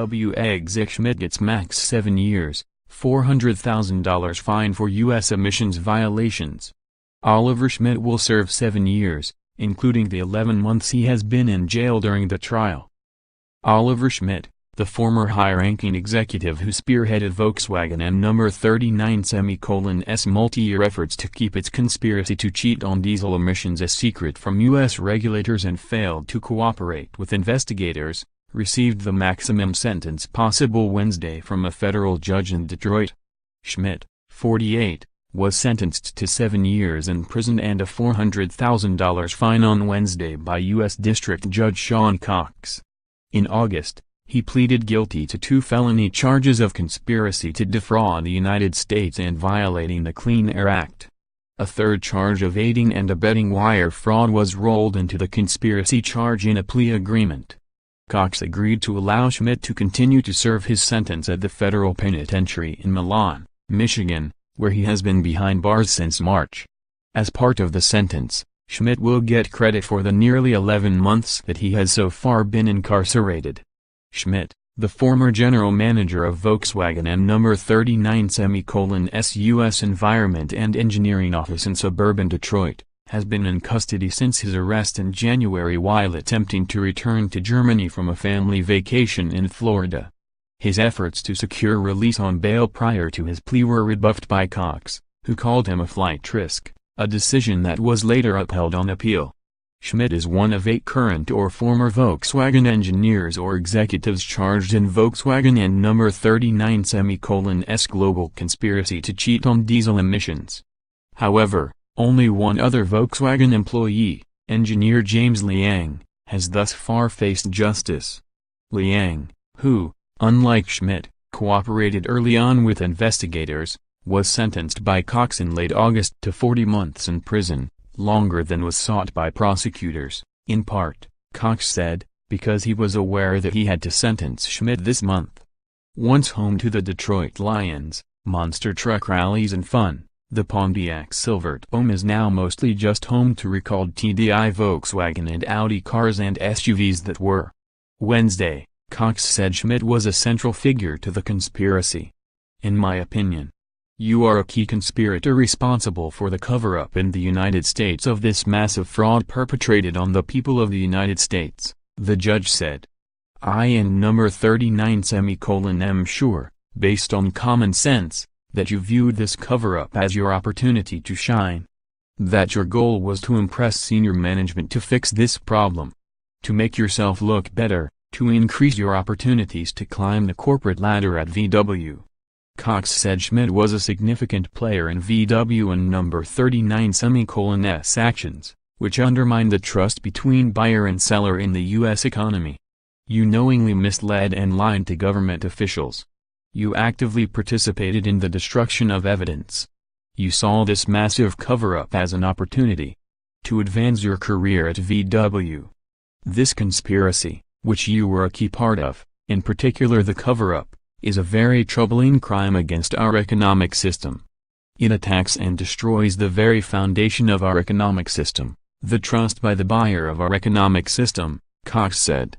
VW exec Schmidt gets max 7 years, $400,000 fine for U.S. emissions violations. Oliver Schmidt will serve 7 years, including the 11 months he has been in jail during the trial. Oliver Schmidt, the former high-ranking executive who spearheaded Volkswagen and No. 39's multi-year efforts to keep its conspiracy to cheat on diesel emissions a secret from U.S. regulators and failed to cooperate with investigators, received the maximum sentence possible Wednesday from a federal judge in Detroit. Schmidt, 48, was sentenced to 7 years in prison and a $400,000 fine on Wednesday by U.S. District Judge Sean Cox. In August, he pleaded guilty to 2 felony charges of conspiracy to defraud the United States and violating the Clean Air Act. A third charge of aiding and abetting wire fraud was rolled into the conspiracy charge in a plea agreement. Cox agreed to allow Schmidt to continue to serve his sentence at the federal penitentiary in Milan, Michigan, where he has been behind bars since March. As part of the sentence, Schmidt will get credit for the nearly 11 months that he has so far been incarcerated. Schmidt, the former general manager of Volkswagen and No. 39's U.S. Environment and Engineering Office in suburban Detroit, has been in custody since his arrest in January while attempting to return to Germany from a family vacation in Florida. His efforts to secure release on bail prior to his plea were rebuffed by Cox, who called him a flight risk, a decision that was later upheld on appeal. Schmidt is one of 8 current or former Volkswagen engineers or executives charged in Volkswagen and No. 39's global conspiracy to cheat on diesel emissions. However, only one other Volkswagen employee, engineer James Liang, has thus far faced justice. Liang, who, unlike Schmidt, cooperated early on with investigators, was sentenced by Cox in late August to 40 months in prison, longer than was sought by prosecutors, in part, Cox said, because he was aware that he had to sentence Schmidt this month. Once home to the Detroit Lions, monster truck rallies and fun, the Pontiac Silvertone is now mostly just home to recalled TDI Volkswagen and Audi cars and SUVs that were. Wednesday, Cox said Schmidt was a central figure to the conspiracy. In my opinion, you are a key conspirator responsible for the cover-up in the United States of this massive fraud perpetrated on the people of the United States, the judge said. I and No. 39's sure, based on common sense, that you viewed this cover-up as your opportunity to shine. That your goal was to impress senior management to fix this problem. To make yourself look better, to increase your opportunities to climb the corporate ladder at VW. Cox said Schmidt was a significant player in VW and No. 39's actions, which undermined the trust between buyer and seller in the U.S. economy. You knowingly misled and lied to government officials. You actively participated in the destruction of evidence. You saw this massive cover-up as an opportunity to advance your career at VW. This conspiracy, which you were a key part of, in particular the cover-up, is a very troubling crime against our economic system. It attacks and destroys the very foundation of our economic system, the trust by the buyer of our economic system, Cox said.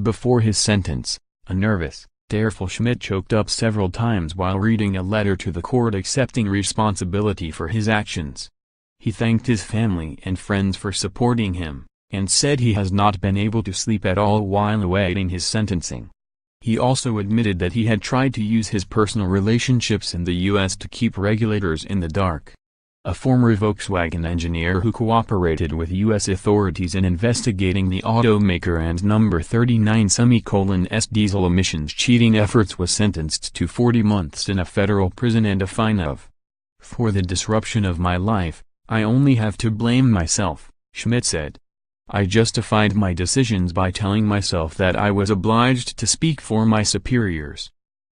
Before his sentence, a nervous, tearful Schmidt choked up several times while reading a letter to the court accepting responsibility for his actions. He thanked his family and friends for supporting him, and said he has not been able to sleep at all while awaiting his sentencing. He also admitted that he had tried to use his personal relationships in the U.S. to keep regulators in the dark. A former Volkswagen engineer who cooperated with U.S. authorities in investigating the automaker and No. 39's diesel emissions cheating efforts was sentenced to 40 months in a federal prison and a fine of. For the disruption of my life, I only have to blame myself, Schmidt said. I justified my decisions by telling myself that I was obliged to speak for my superiors.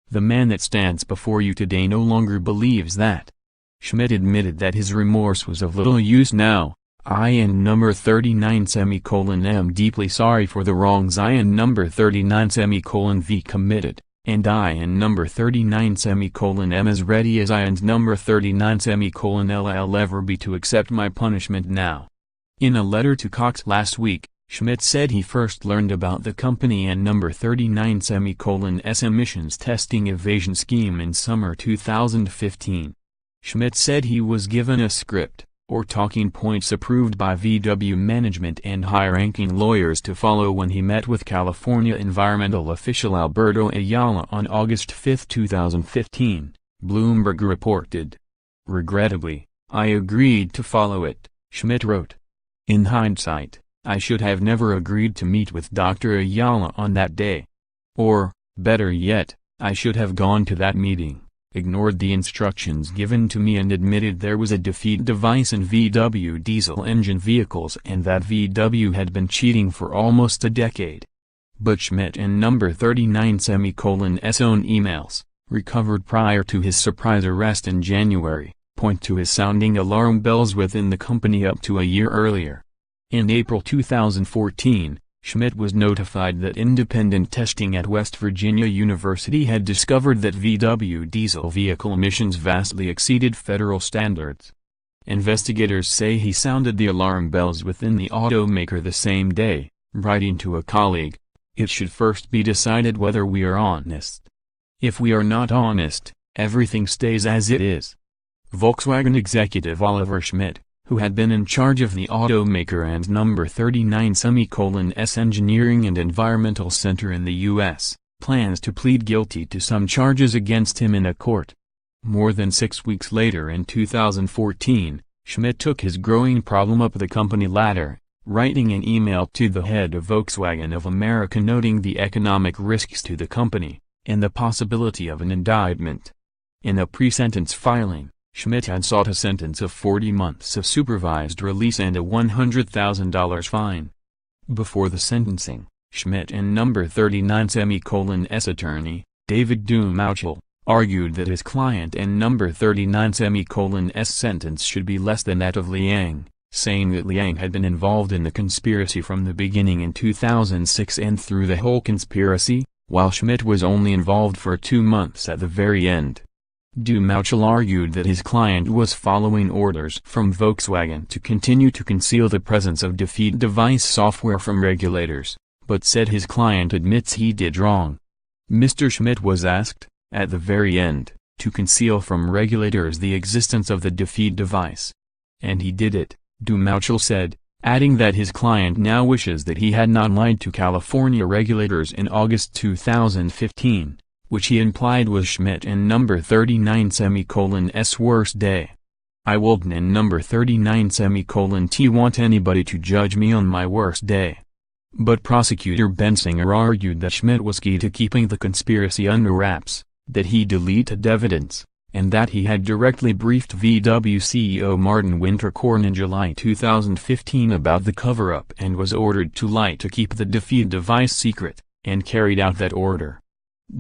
The man that stands before you today no longer believes that. Schmidt admitted that his remorse was of little use now. I and No. 39's deeply sorry for the wrongs I and No. 39's committed, and I and No. 39's as ready as I and No. 39's ever be to accept my punishment now. In a letter to Cox last week, Schmidt said he first learned about the company and number 39's emissions testing evasion scheme in summer 2015. Schmidt said he was given a script, or talking points approved by VW management and high-ranking lawyers to follow when he met with California environmental official Alberto Ayala on August 5, 2015, Bloomberg reported. "Regrettably, I agreed to follow it," Schmidt wrote. "In hindsight, I should have never agreed to meet with Dr. Ayala on that day. Or, better yet, I should have gone to that meeting, ignored the instructions given to me and admitted there was a defeat device in VW diesel engine vehicles and that VW had been cheating for almost a decade." But Schmidt and number 39's own emails, recovered prior to his surprise arrest in January, point to his sounding alarm bells within the company up to a year earlier. In April 2014, Schmidt was notified that independent testing at West Virginia University had discovered that VW diesel vehicle emissions vastly exceeded federal standards. Investigators say he sounded the alarm bells within the automaker the same day, writing to a colleague, "It should first be decided whether we are honest. If we are not honest, everything stays as it is." Volkswagen executive Oliver Schmidt, who had been in charge of the automaker and number 39's engineering and environmental center in the U.S., plans to plead guilty to some charges against him in a court. More than 6 weeks later in 2014, Schmidt took his growing problem up the company ladder, writing an email to the head of Volkswagen of America noting the economic risks to the company, and the possibility of an indictment. In a pre-sentence filing, Schmidt had sought a sentence of 40 months of supervised release and a $100,000 fine. Before the sentencing, Schmidt and number 39's attorney, David Dumauchel, argued that his client and number 39's sentence should be less than that of Liang, saying that Liang had been involved in the conspiracy from the beginning in 2006 and through the whole conspiracy, while Schmidt was only involved for 2 months at the very end. Dumauchel argued that his client was following orders from Volkswagen to continue to conceal the presence of defeat device software from regulators, but said his client admits he did wrong. Mr. Schmidt was asked, at the very end, to conceal from regulators the existence of the defeat device. And he did it, Dumauchel said, adding that his client now wishes that he had not lied to California regulators in August 2015. Which he implied was Schmidt and number 39's worst day. "I wouldn't and number 39's want anybody to judge me on my worst day." But prosecutor Bensinger argued that Schmidt was key to keeping the conspiracy under wraps, that he deleted evidence, and that he had directly briefed VW CEO Martin Winterkorn in July 2015 about the cover-up and was ordered to lie to keep the defeat device secret, and carried out that order.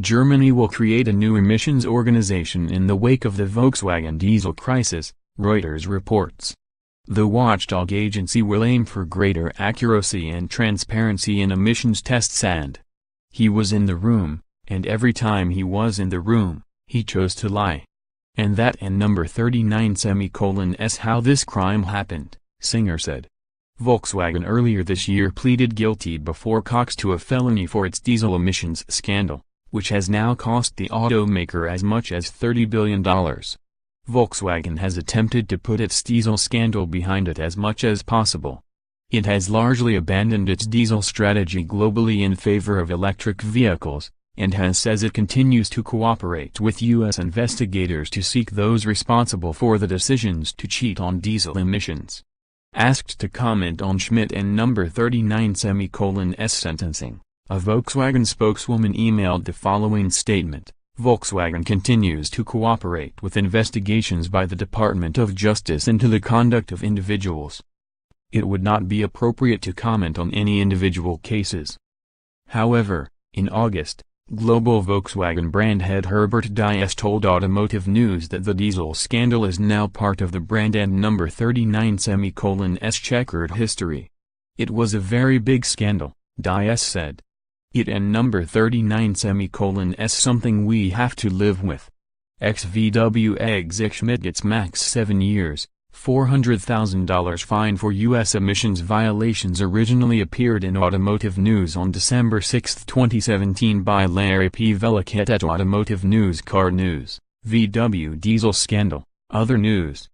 Germany will create a new emissions organization in the wake of the Volkswagen diesel crisis, Reuters reports. The watchdog agency will aim for greater accuracy and transparency in emissions tests and he was in the room, and every time he was in the room, he chose to lie. And that and number 39's how this crime happened, Singer said. Volkswagen earlier this year pleaded guilty before Cox to a felony for its diesel emissions scandal, which has now cost the automaker as much as $30 billion. Volkswagen has attempted to put its diesel scandal behind it as much as possible. It has largely abandoned its diesel strategy globally in favor of electric vehicles, and says it continues to cooperate with U.S. investigators to seek those responsible for the decisions to cheat on diesel emissions. Asked to comment on Schmidt and number 39's sentencing, a Volkswagen spokeswoman emailed the following statement: Volkswagen continues to cooperate with investigations by the Department of Justice into the conduct of individuals. It would not be appropriate to comment on any individual cases. However, in August, global Volkswagen brand head Herbert Diess told Automotive News that the diesel scandal is now part of the brand and number 39's checkered history. It was a very big scandal, Diess said. It and number 39's something we have to live with. Ex-VW exec Schmidt gets max 7 years, $400,000 fine for U.S. emissions violations originally appeared in Automotive News on December 6, 2017 by Larry P. Veliket at Automotive News. Car News, VW Diesel Scandal, Other News.